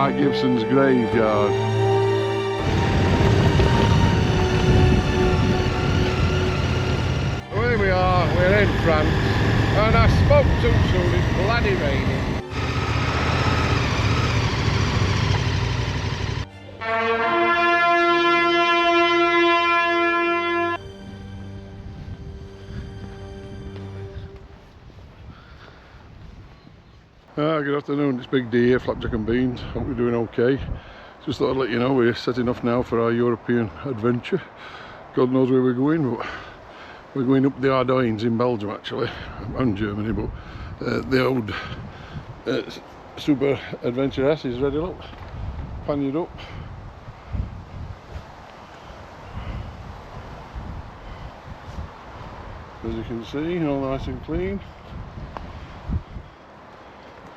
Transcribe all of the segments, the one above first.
Mark Gibson's graveyard. Here we are, we're in France, and I spoke too soon, it's bloody raining. Good afternoon, it's Big D here, Flapjack and Beans. Hope you're doing okay. Just thought I'd let you know we're setting off now for our European adventure. God knows where we're going, but we're going up the Ardennes in Belgium actually, and Germany, but the old Super Adventure S is ready, look, pannied up. As you can see, all nice and clean.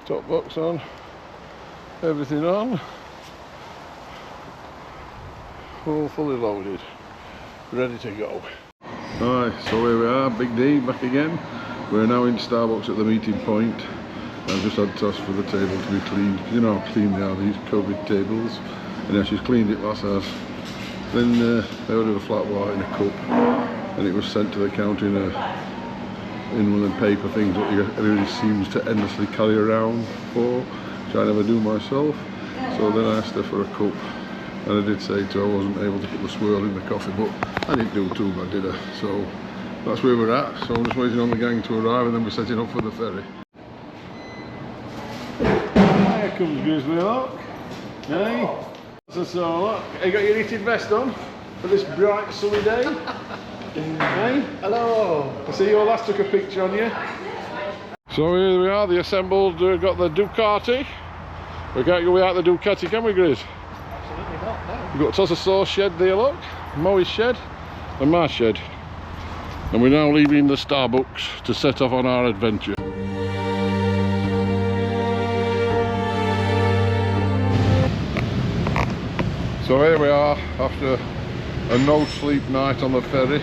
Top box on, everything on, all fully loaded, ready to go. Alright, so here we are, Big D back again. We're now in Starbucks at the meeting point. I've just had to ask for the table to be cleaned. You know how clean they are, these COVID tables. And yeah, she's cleaned it last house. Then they ordered a flat white in a cup, and it was sent to the counter in one of the paper things that everybody seems to endlessly carry around for, which I never do myself. So then I asked her for a cup, and I did say to her I wasn't able to put the swirl in the coffee, but I didn't do too bad, did I? So that's where we're at. So I'm just waiting on the gang to arrive, and then we're setting up for the ferry. Here comes Grizzly, look. Hey, so look, you got your heated vest on for this bright sunny day? Hey, hello. I see your last took a picture on you. So here we are, the assembled, got the Ducati. We can't go without the Ducati, can we, Grizz? Absolutely not, no. We've got Tossa Sauce shed there, look, Moe's shed, and my shed. And we're now leaving the Starbucks to set off on our adventure. So here we are, after a no-sleep night on the ferry.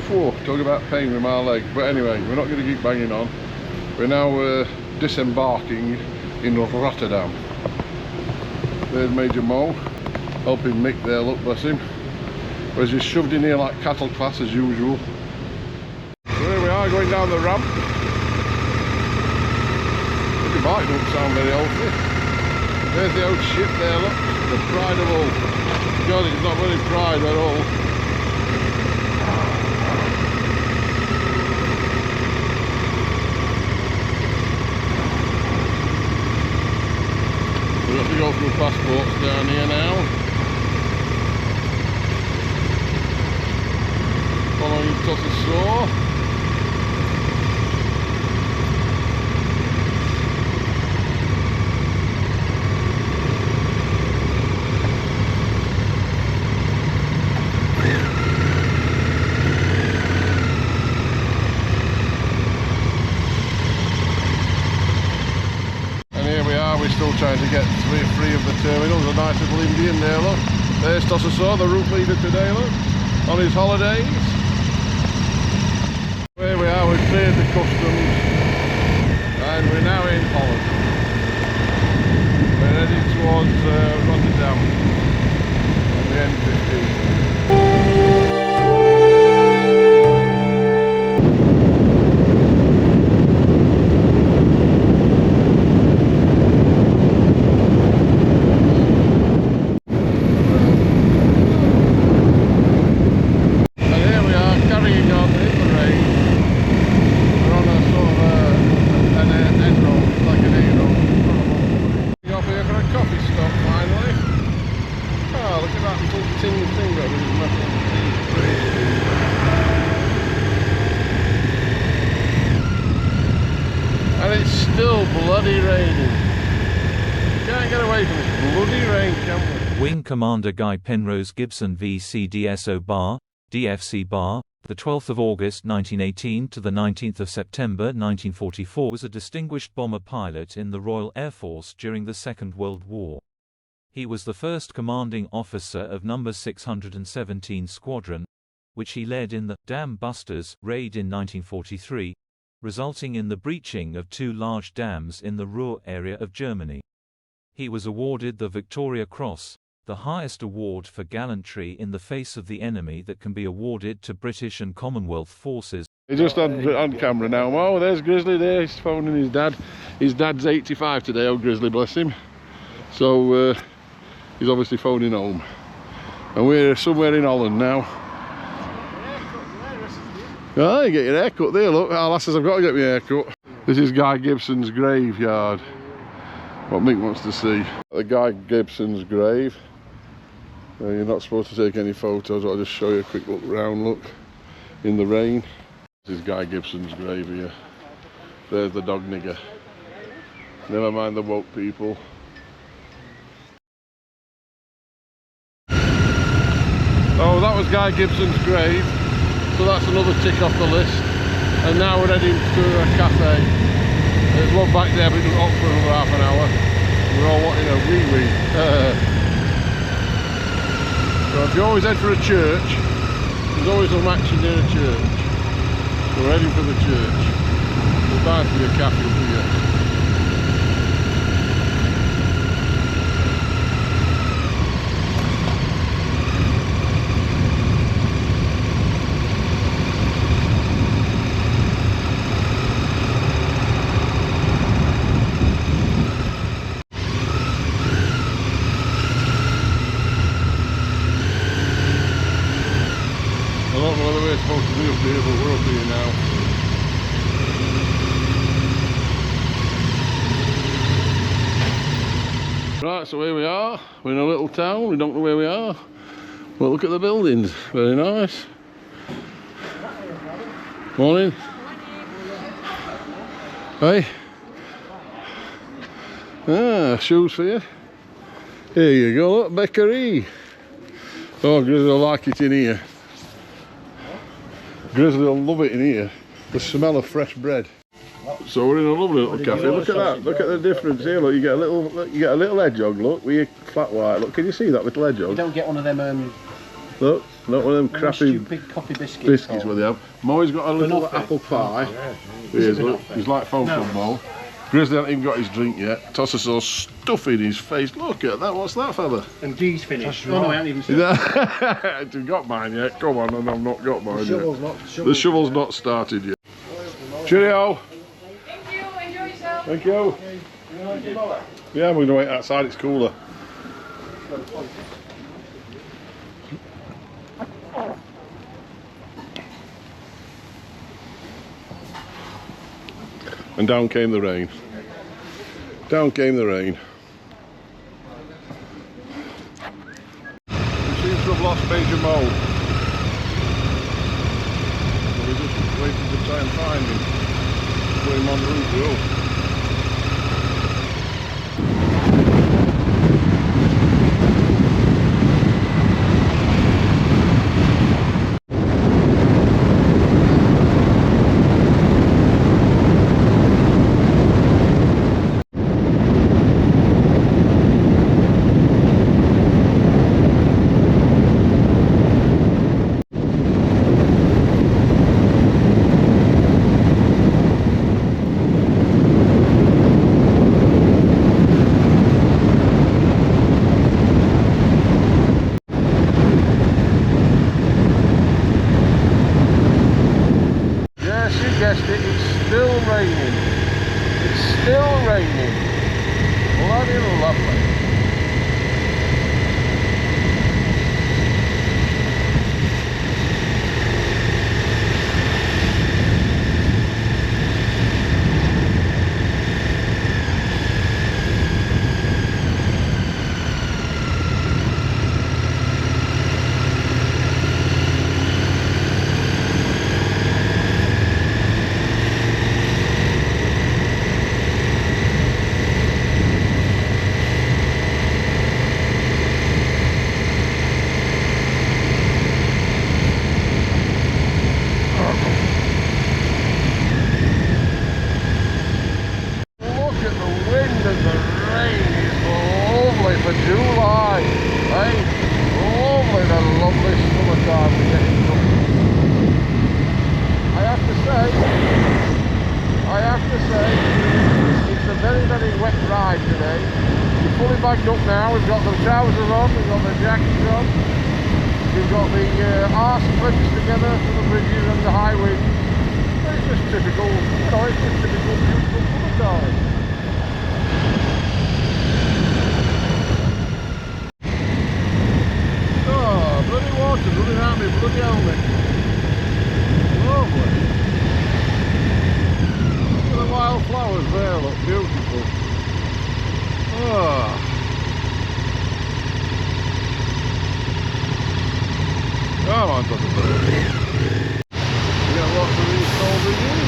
Whew, talk about pain with my leg, but anyway, we're not going to keep banging on. We're now disembarking in Rotterdam. There's Major Mo helping Mick there, look, bless him. Whereas he's shoved in here like cattle class as usual. So here we are going down the ramp. The bike don't sound very healthy. There's the old ship there, look, the pride of all. God, it's not very pride at all. We have to go through passports down here now. Following Tossa Sauce. Still trying to get free of the terminals. A nice little Indian there, look. There's Tossa Sauce, the route leader today, look, on his holidays. Here we are, we've cleared the customs and we're now in Holland. We're heading towards Rotterdam on the N15. And it's still bloody raining. Can't get away from this bloody rain, can we? Wing Commander Guy Penrose Gibson VCDSO Bar, DFC Bar, the 12th of August 1918 to the 19th of September 1944 was a distinguished bomber pilot in the Royal Air Force during the Second World War. He was the first commanding officer of No. 617 Squadron, which he led in the Dam Busters raid in 1943, resulting in the breaching of two large dams in the Ruhr area of Germany. He was awarded the Victoria Cross, the highest award for gallantry in the face of the enemy that can be awarded to British and Commonwealth forces. He's just on camera now. Oh, there's Grizzly there. He's phoning his dad. His dad's 85 today. Oh, Grizzly, bless him. So he's obviously phoning home. And we're somewhere in Holland now. Oh, you get your hair cut there, look. Oh, lasses, I've got to get my hair cut. This is Guy Gibson's graveyard. What Mick wants to see. The Guy Gibson's grave. You're not supposed to take any photos. I'll just show you a quick look round, look. In the rain. This is Guy Gibson's grave here. There's the dog nigger. Never mind the woke people. Oh, that was Guy Gibson's grave. So that's another tick off the list. And now we're heading to a cafe. There's one back there, but it doesn't open for another half an hour. We're all wanting a wee-wee. So if you always head for a church, there's always some action near a church. So we're heading for the church. There's bound to be a cafe up here. I don't know whether we're supposed to be up here, but we're up here now. Right, so here we are. We're in a little town. We don't know where we are. But look at the buildings. Very nice. Morning. Hey. Ah, shoes for you. Here you go, look, bakery. Oh, Grizzly will like it in here. Grizzly will love it in here. The smell of fresh bread. So we're in a lovely little cafe. Look at that. Look at the difference here. Look, you get a little hedgehog. Look, with your flat white. Look, can you see that little hedgehog? You don't get one of them. Look, not one of them crappy stupid coffee biscuits. Where they have. Moe's got a little apple pie. Here's, look, he's like photo ball. Grizzly hasn't even got his drink yet. Tosses so stuff in his face. Look at that. What's that, fella? And G's finished. Oh no, I haven't even seen it. You've got mine yet. Come on, and I've not got mine yet. The shovel's not started yet. Cheerio. Thank you. Enjoy yourself. Thank you. Yeah, we're going to wait outside. It's cooler. And down came the rain. Down came the rain. We seem to have lost Major Mo. So we're just waiting to try and find him. Put him on the route to us. Guessed it, it's still raining. It's still raining. Bloody lovely. now. We've got the trousers on, we've got the jackets on, we've got the arse clips together for the bridges and the highways. It's just typical, you know, it's just typical beautiful summer darling. Oh, bloody water running out me, bloody helmet. Lovely. Look at the wild flowers there, look beautiful. Oh. Come on, Dr. Bird. We got lots of these cold bridges.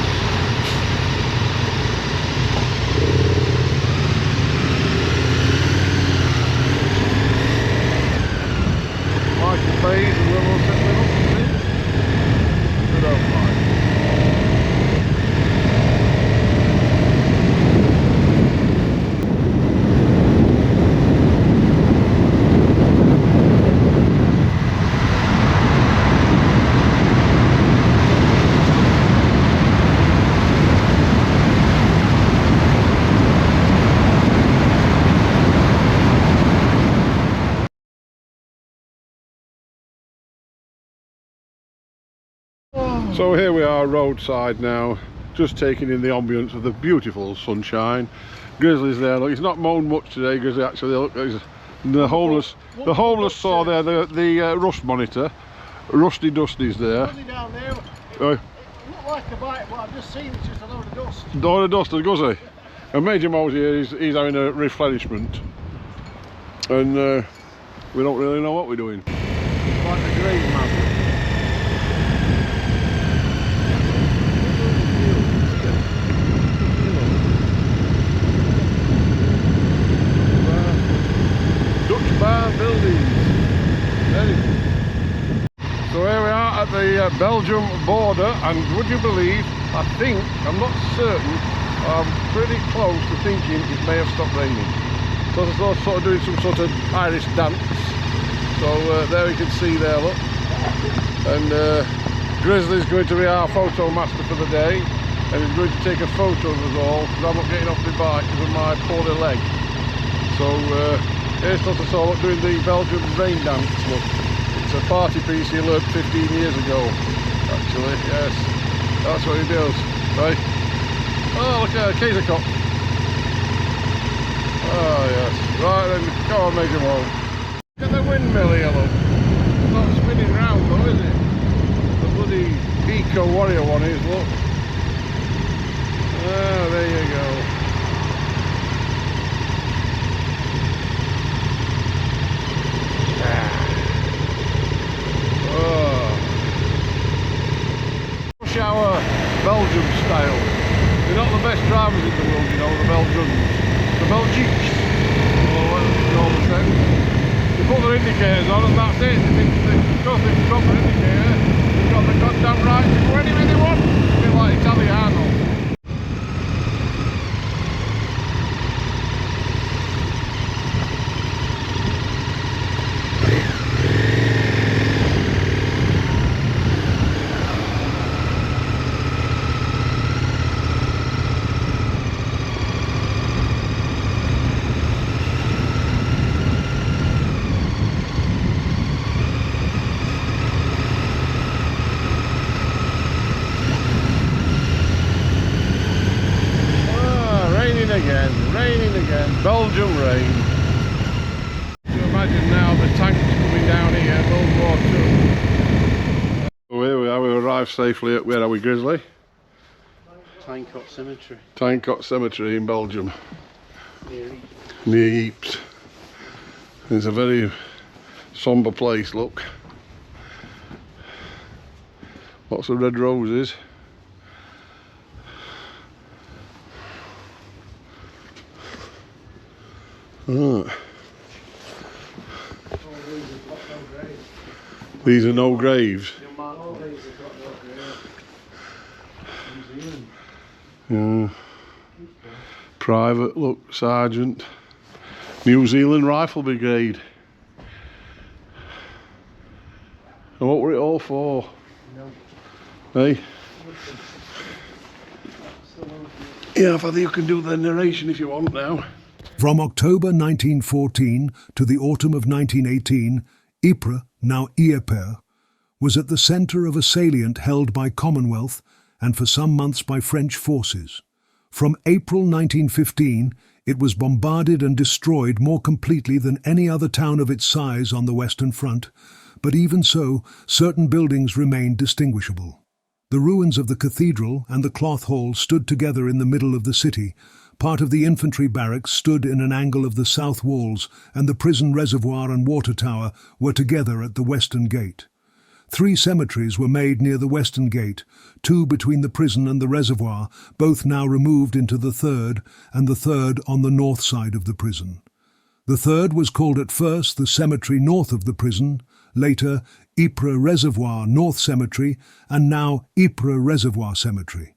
Michael Bayes and Willow settling up, you see? Good old Mike. So here we are roadside now, just taking in the ambience of the beautiful sunshine. Grizzly's there, look, he's not moaned much today, Grizzly actually, look, the homeless saw there, the rust monitor, Rusty Dusty's there. Down there, it looked like a bike, but I've just seen it's just a load of dust. A load of dust, does he? And Major Mo's here, he's having a replenishment. And we don't really know what we're doing. It's like a grave man. Buildings. So here we are at the Belgium border, and would you believe, I think, I'm not certain, I'm pretty close to thinking it may have stopped raining. So it's sort of doing some sort of Irish dance. So there you can see there, look. And Grizzly's going to be our photo master for the day, and he's going to take a photo of us all, because I'm not getting off my bike because of my poorly leg. So here's Dr. Solot doing the Belgian rain dance, look. It's a party piece he learned 15 years ago, actually, yes. That's what he does, right? Oh, look at a Kaiser Cop. Oh, yes. Right then, go on, Major Mo. Look at the windmill here, look. It's not spinning round though, is it? The bloody Eco Warrior one is, look. Oh, there you go. Shower Belgium style. They're not the best drivers in the world, you know, the Belgians. The Belgiques, or whatever you call them. They put their indicators on and that's it. Because they've got their indicator, they've got the goddamn right to go anywhere they want. A bit like Italiano. Raining again, Belgium rain. You imagine now the tanks coming down here, World War II. So here we are, we've arrived safely at, where are we, Grizzly? Tyncott Cemetery. Tyncott Cemetery in Belgium. Near Ypres. Near Ypres. It's a very sombre place, look. Lots of red roses. These are no graves. Yeah. Private, look, Sergeant. New Zealand Rifle Brigade. And what were it all for? Hey? Yeah, I think you can do the narration if you want now. From October 1914 to the autumn of 1918, Ypres, now Ypres, was at the centre of a salient held by Commonwealth and for some months by French forces. From April 1915, it was bombarded and destroyed more completely than any other town of its size on the Western Front, but even so, certain buildings remained distinguishable. The ruins of the cathedral and the cloth hall stood together in the middle of the city. Part of the infantry barracks stood in an angle of the south walls, and the prison reservoir and water tower were together at the western gate. 3 cemeteries were made near the western gate, 2 between the prison and the reservoir, both now removed into the third, and the third on the north side of the prison. The third was called at first the cemetery north of the prison, later Ypres Reservoir North Cemetery, and now Ypres Reservoir Cemetery.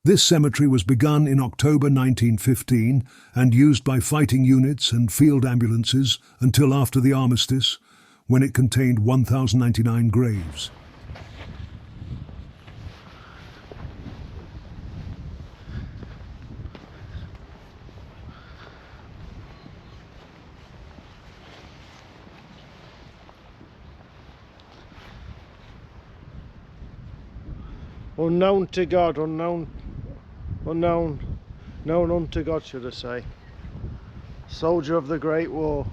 This cemetery was begun in October 1915 and used by fighting units and field ambulances until after the armistice, when it contained 1,099 graves. Unknown to God, known unto God, should I say. Soldier of the Great War.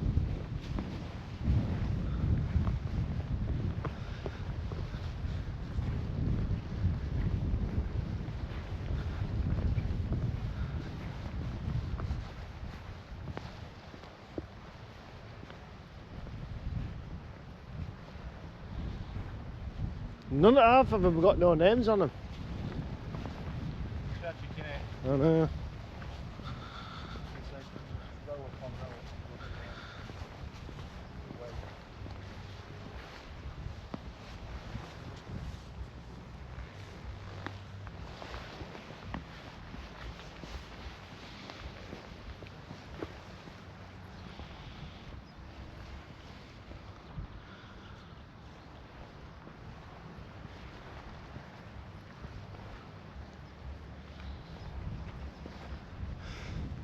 None half of them have got no names on them. I know.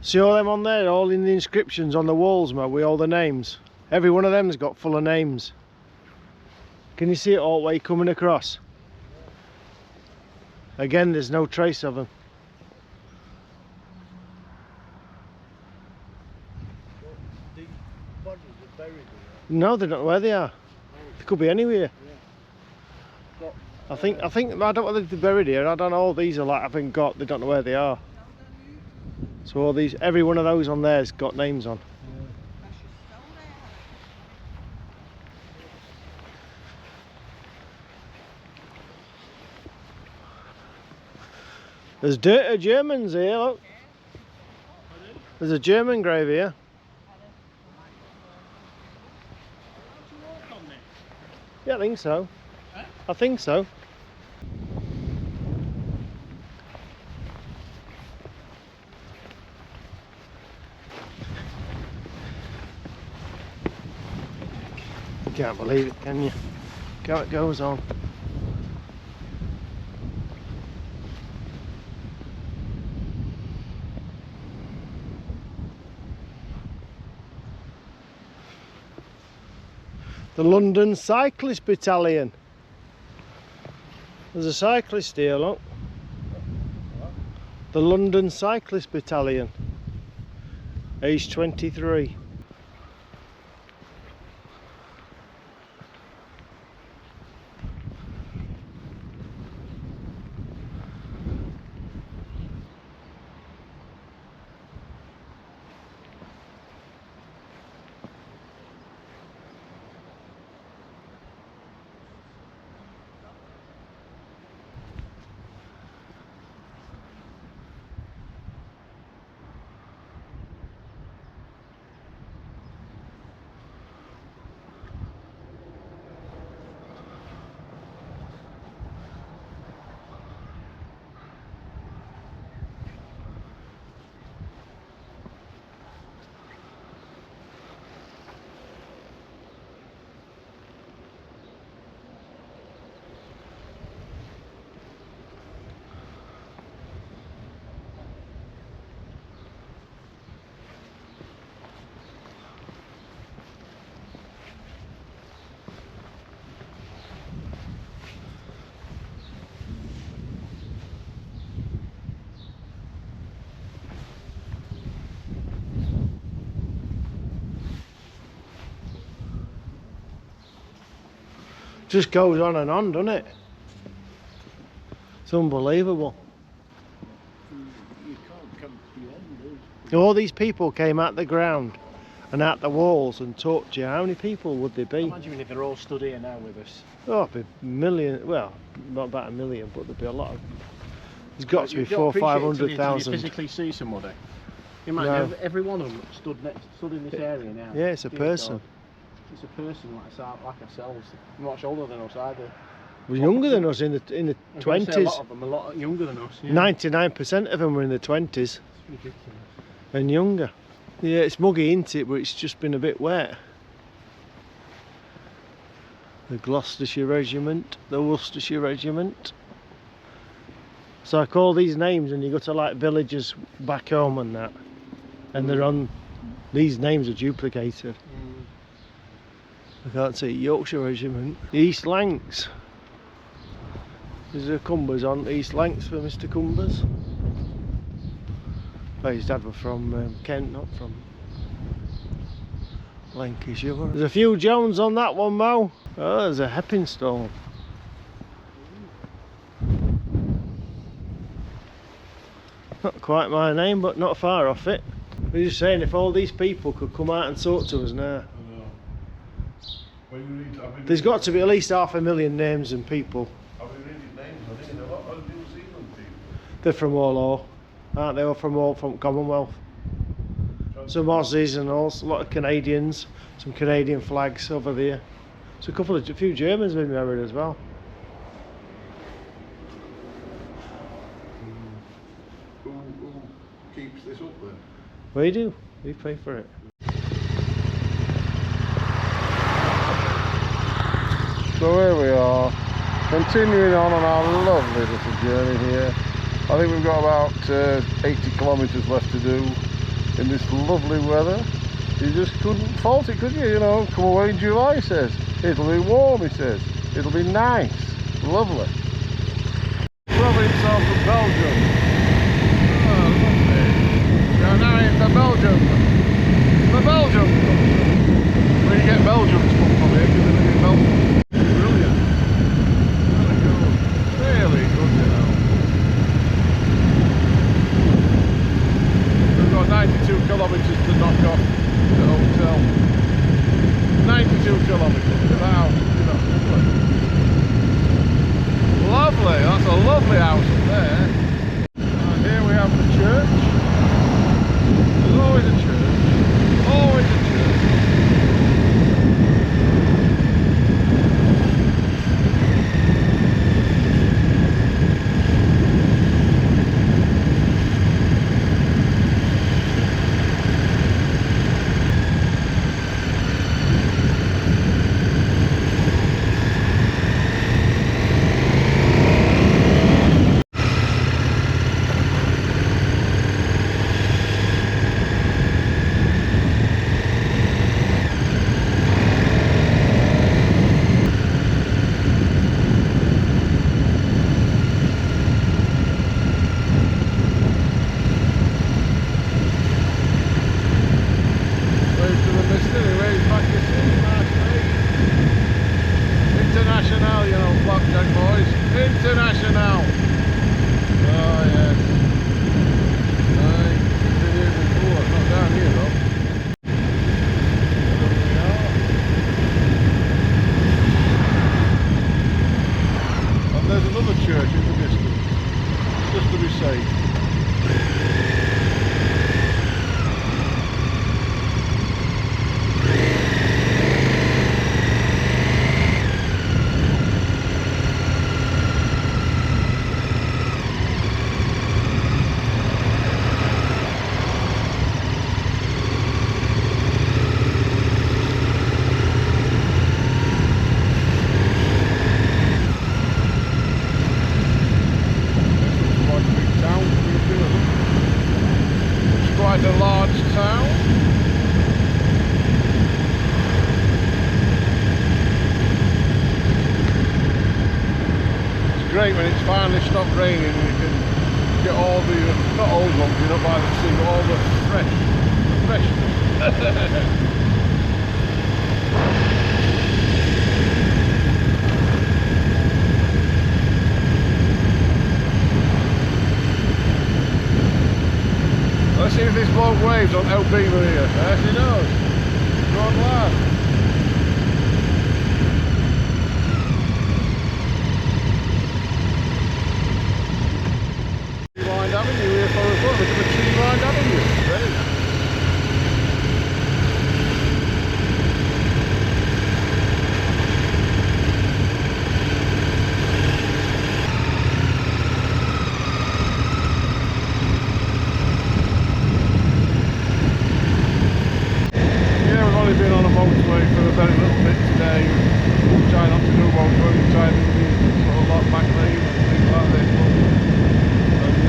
See all them on there, all in the inscriptions on the walls, mate, with all the names. Every one of them's got full of names. Can you see it all the way coming across? Again, there's no trace of them. The bodies are buried here. No, they don't know where they are. They could be anywhere. I think I don't know whether they're buried here. I don't know. All these are like they don't know where they are. So all these, every one of those on there's got names on. There's dirty Germans here, look. There's a German grave here. Yeah, I think so. I think so. You can't believe it, can you? Look how it goes on. The London Cyclist Battalion. There's a cyclist here, look. The London Cyclist Battalion. Age 23. Just goes on and on, doesn't it? It's unbelievable. You can't come to the end, do you? All these people came out the ground and out the walls and talked to you. How many people would there be? Imagine if they're all stood here now with us. Oh, it'd be million. Well, not about a million, but there'd be a lot of. There's got to be You don't 400,000 or appreciate it till you 500,000. physically see somebody. You might No. every one of them stood in this area now. Yeah, it's a Dear person. God. It's a person like ourselves. Much older than us either. Was younger than us in the I was gonna say 20s. A lot of them a lot younger than us. Yeah. 99% of them were in the 20s It's ridiculous. and younger. Yeah, it's muggy, isn't it? But it's just been a bit wet. The Gloucestershire Regiment, the Worcestershire Regiment. So I call these names, and you go to like villages back home and that, and they're on. These names are duplicated. I can't see Yorkshire Regiment. The East Lancs. There's a Cumbers on East Lancs for Mr. Cumbers. Oh, his dad was from Kent, not from Lancashire. There's a few Jones on that one, Mo. Oh, there's a Hepping Stone. Not quite my name, but not far off it. We're just saying, if all these people could come out and talk to us now. There's got to be at least 500,000 names and people. Are we reading names? I think a lot of New Zealand people. They're from all over, aren't they? All from Commonwealth. Some Aussies and also a lot of Canadians. Some Canadian flags over there. So a few Germans been married as well. Who keeps this up then? We do. We pay for it. So here we are, continuing on our lovely little journey here. I think we've got about 80 kilometres left to do in this lovely weather. You just couldn't fault it, could you? You know, come away in July, he says. It'll be warm, he says. It'll be nice, lovely. Province of Belgium. Oh, lovely. We are now in the Belgium country. Where you get Belgians from here, because they live in Belgium. Brilliant. Really good. Really good, you know. We've got 92 kilometres to knock off the hotel. 92 kilometres. Look at that house. Look at that. Lovely. Lovely. That's a lovely house up there. And here we have the church. There's always a church. Always a church. International, you know, blackjack boys. International. Oh yes. Aye, been here before. Not down here though. There we are. And there's another church in the distance, just to be safe. Quite a large town. It's great when it's finally stopped raining and you can get all the, not old ones, you know, by the sea, but all the freshness. this bloke waves on El Beaver here? Yes, he does. Good lad. Tree-lined avenue here for us. Look at the tree-lined avenue. Very nice. Been on a motorway for a very little bit today. Try not to do motorway, try to do sort of lot back lane and things like this.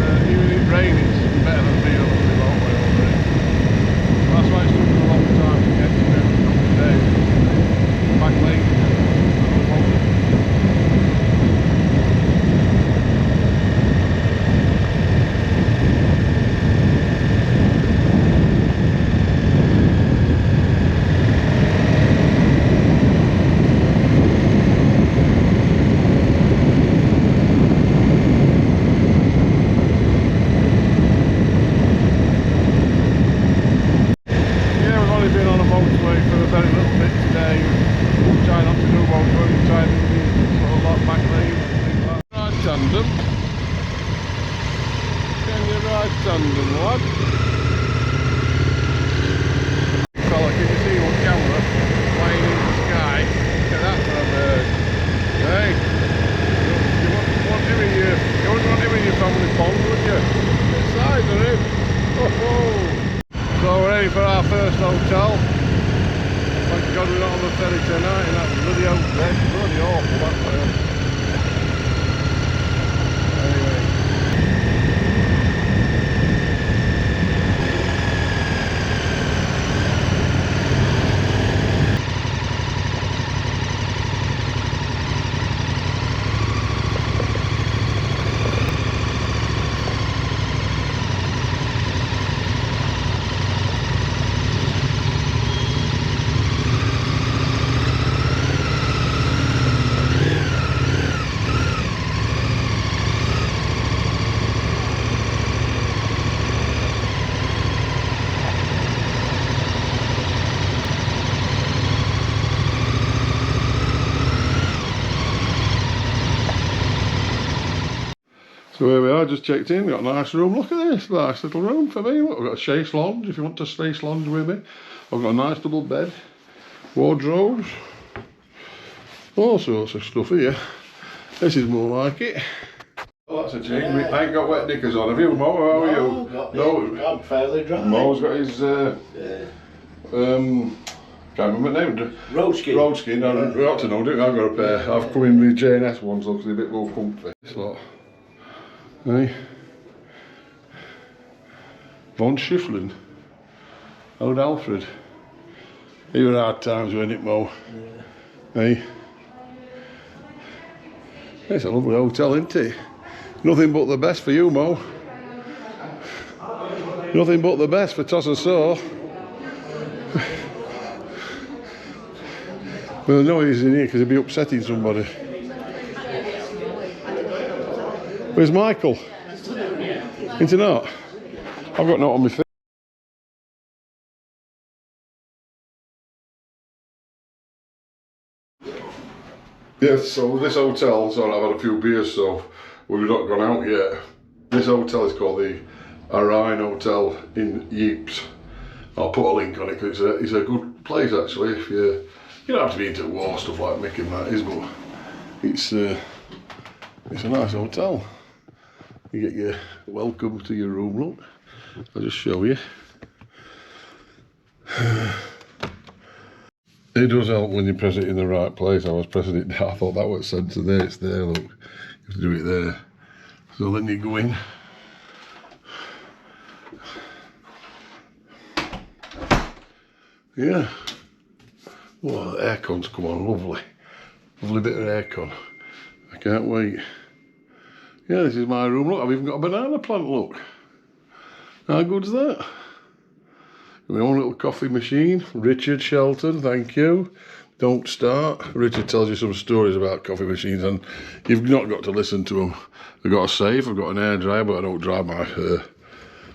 And even if it rains, it's better than being on a really long way over it. That's why it's taken a long time to get to today. Back lane. Tandem. Can you ride tandem, lad? Fella, can you see one camera flying in the sky? Look at that for a bird. Hey, you wouldn't want him in your family pond, would you? The size of him. So we're ready for our first hotel. Thank God we're not on the ferry tonight in that bloody hotel. It's bloody awful that way. So here we are, just checked in, got a nice room. Look at this, nice little room for me. Look, I've got a chaise lounge if you want to space lounge with me. I've got a nice double bed, wardrobes, all sorts of stuff here. This is more like it. Oh, that's a change. I ain't got wet knickers on, have you, Mo? How are you? No, I'm fairly dry. Mo's got his, can't remember the name. Roadskin. Roadskin, I ought to know, don't I? I've got a pair. I've come in with J&S ones, because they're a bit more comfy. This lot. Hey. Von Schifflin. Old Alfred. They were hard times, weren't it, Mo? Yeah. Hey. It's a lovely hotel, isn't it? Nothing but the best for you, Mo. Nothing but the best for Toss and Saw. Well, no, he's in here because he'll be upsetting somebody. Where's Michael? Into not? I've got note on my face. Yes, so this hotel, so I've had a few beers, so we've not gone out yet. This hotel is called the Arine Hotel in Ypres. I'll put a link on it because it's a good place actually. If you don't have to be into war stuff like Mick and that is, but it's a nice hotel. You get your welcome to your room, look. I'll just show you. It does help when you press it in the right place. I was pressing it down, I thought that was centre there, it's there, look. You have to do it there. So then you go in. Yeah. Oh, the aircon's come on, lovely. Lovely bit of aircon. I can't wait. Yeah, this is my room. Look, I've even got a banana plant, look. How good's that? My own little coffee machine. Richard Shelton, thank you. Don't start. Richard tells you some stories about coffee machines and you've not got to listen to them. I've got a safe, I've got an air dryer, but I don't dry my hair.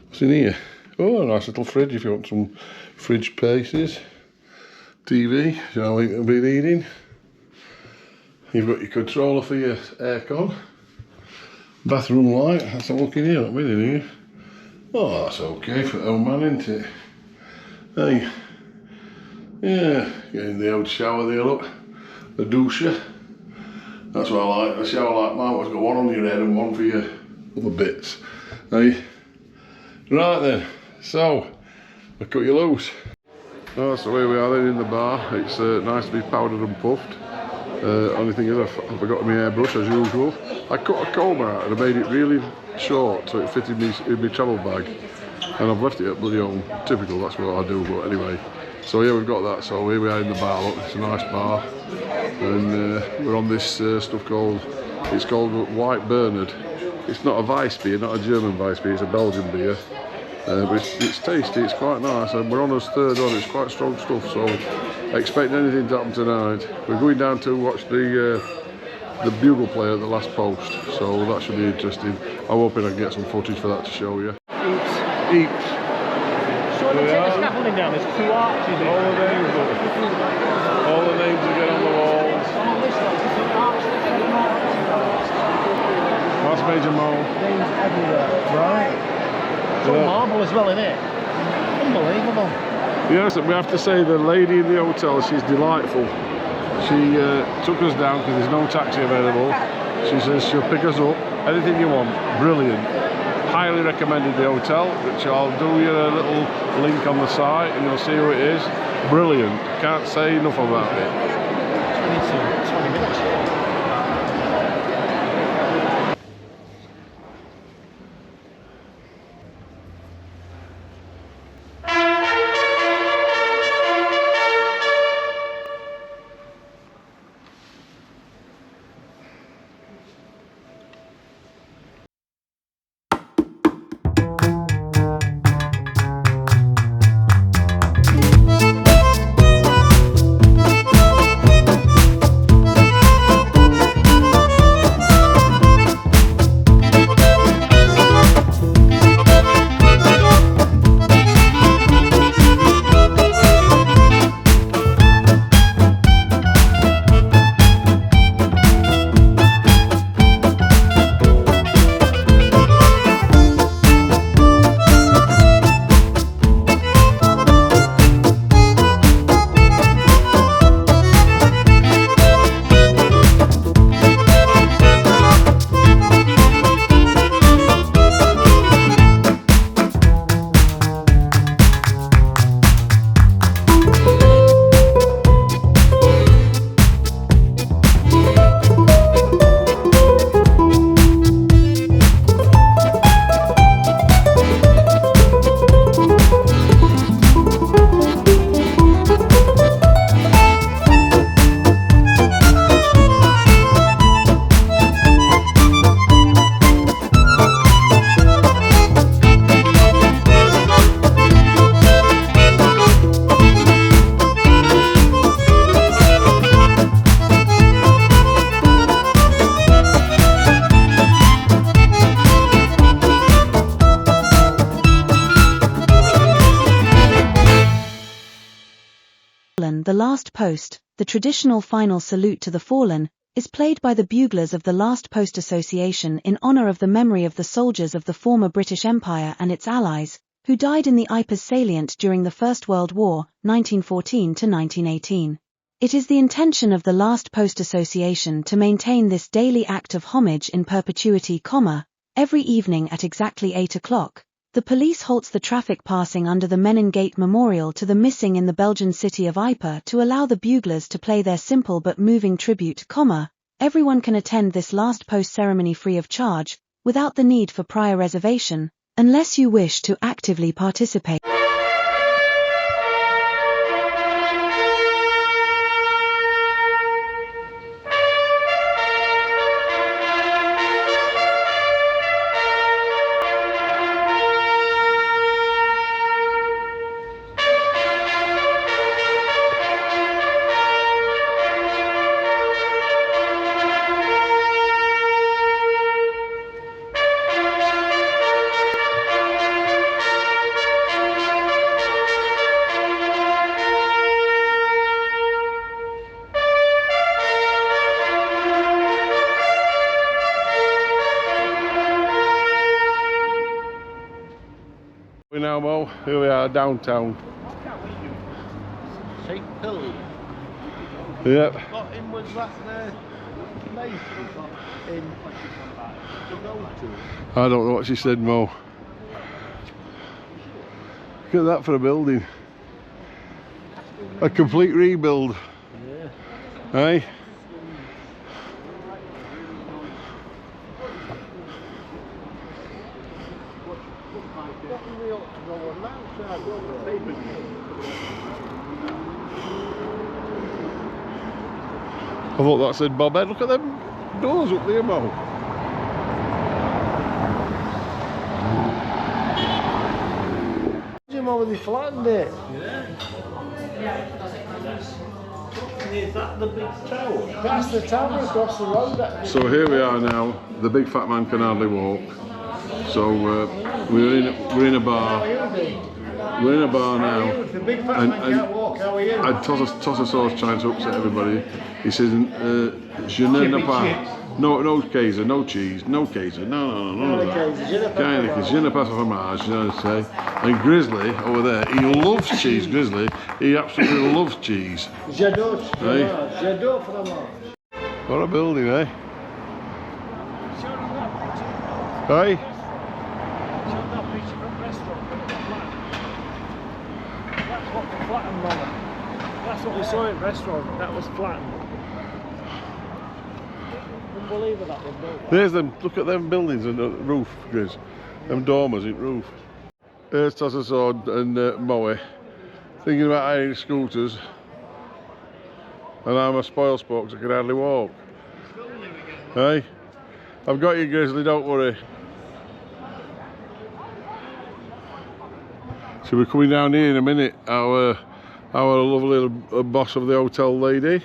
What's in here? Oh, a nice little fridge if you want some fridge places. TV, you know what you'll be needing. You've got your controller for your aircon. Bathroom light, that's a look in here, not really in here. Oh, that's okay for the old man, isn't it? Hey, yeah, getting the old shower there, look. The douche. That's what I like, a shower like mine, it's got one on your head and one for your other bits. Hey, right then, so, I'll cut you loose. Oh, so here we are then in the bar. It's nice to be powdered and puffed. Only thing is I forgot my hairbrush as usual. I cut a comb out and I made it really short so it fitted me in my travel bag. And I've left it at bloody home. Typical, that's what I do, but anyway. So yeah, we've got that. So here we are in the bar, look, it's a nice bar. And we're on this stuff called, it's called White Bernard. It's not a Weiss beer, not a German Weiss beer, it's a Belgian beer. But it's tasty, it's quite nice, and we're on us third on, it's quite strong stuff, so expect anything to happen tonight. We're going down to watch the bugle player at the last post, so that should be interesting. I'm hoping I can get some footage for that to show you. Eeps. So when you take the scaffolding down, there's two arches in All the names again on the walls. That's Major Mo. names everywhere. Right. It's all marble as well, isn't it? Unbelievable. Yes, we have to say the lady in the hotel, she's delightful. She took us down because there's no taxi available. She says she'll pick us up, anything you want, brilliant. Highly recommended the hotel, which I'll do you a little link on the site and you'll see who it is. Brilliant, can't say enough about it. 20 minutes. The last post, the traditional final salute to the fallen, is played by the buglers of the Last Post Association in honor of the memory of the soldiers of the former British Empire and its allies, who died in the Ypres salient during the First World War, 1914 to 1918. It is the intention of the Last Post Association to maintain this daily act of homage in perpetuity, every evening at exactly 8 o'clock. The police halts the traffic passing under the Menin Gate Memorial to the missing in the Belgian city of Ypres to allow the buglers to play their simple but moving tribute, Everyone can attend this last post ceremony free of charge, without the need for prior reservation, unless you wish to actively participate. now, Mo. Here we are, downtown. St. Hill. Yep. Got in was that the place we got in to go to? I don't know what she said, Mo. Look at that for a building. A complete rebuild. Yeah. Hey? We ought to go on that side of the paper. I thought that said Bob Ed. Look at them doors up there, Mo. Jim over the flattened it. Is that the big tower? That's the tower across the road. So here we are now. The big fat man can hardly walk. So we're in a bar. We're in a bar now. If the big fat man can't walk, how are you? And Tossasaur's trying to upset everybody. He says, je ne sais pas. No queso, no cheese, no queso, no. Kind of, je ne pas fromage, you know what I'm saying? And Grizzly over there, he loves cheese, Grizzly. He absolutely loves cheese. J'adore Hey? fromage. J'adore fromage. What a building, eh? Hey? That's what we saw in the restaurant. That was flattened. Unbelievable that one built. There's them, look at them buildings and the roof, Grizz. Them dormers in roof. Here's Tossasaur and Moe thinking about hiring scooters. And I'm a spoil sport because I can hardly walk. Hey? I've got you, Grizzly, don't worry. So we're coming down here in a minute, our lovely little boss of the hotel lady.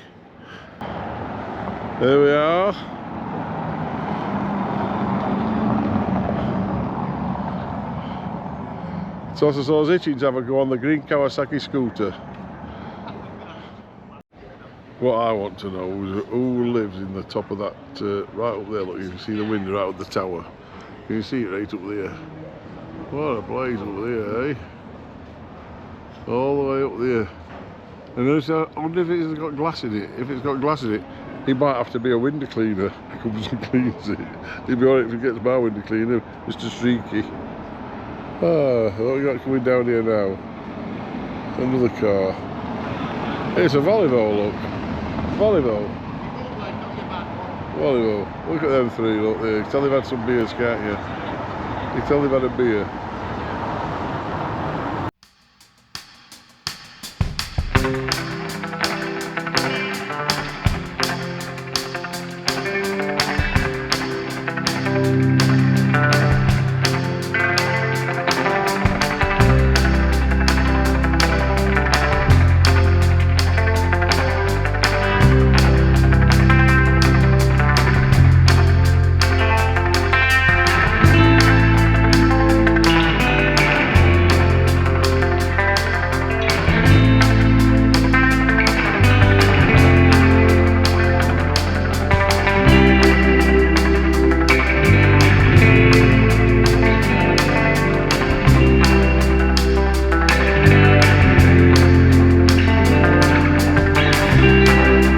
There we are. Tossasaur's itching to have a go on the green Kawasaki scooter. What I want to know is who lives in the top of that, right up there, look, you can see the window out of the tower. You can see it right up there. What a place up there, eh? All the way up there. And I wonder if it's got glass in it. If it's got glass in it, he might have to be a window cleaner who comes and cleans it. He'd be alright if he gets my window cleaner, Mr. Streaky. Ah, what we got coming down here now? Another car. It's a volleyball, look. Volleyball. Volleyball. Look at them three, look there. You can tell they've had some beers, can't you? You can tell they've had a beer.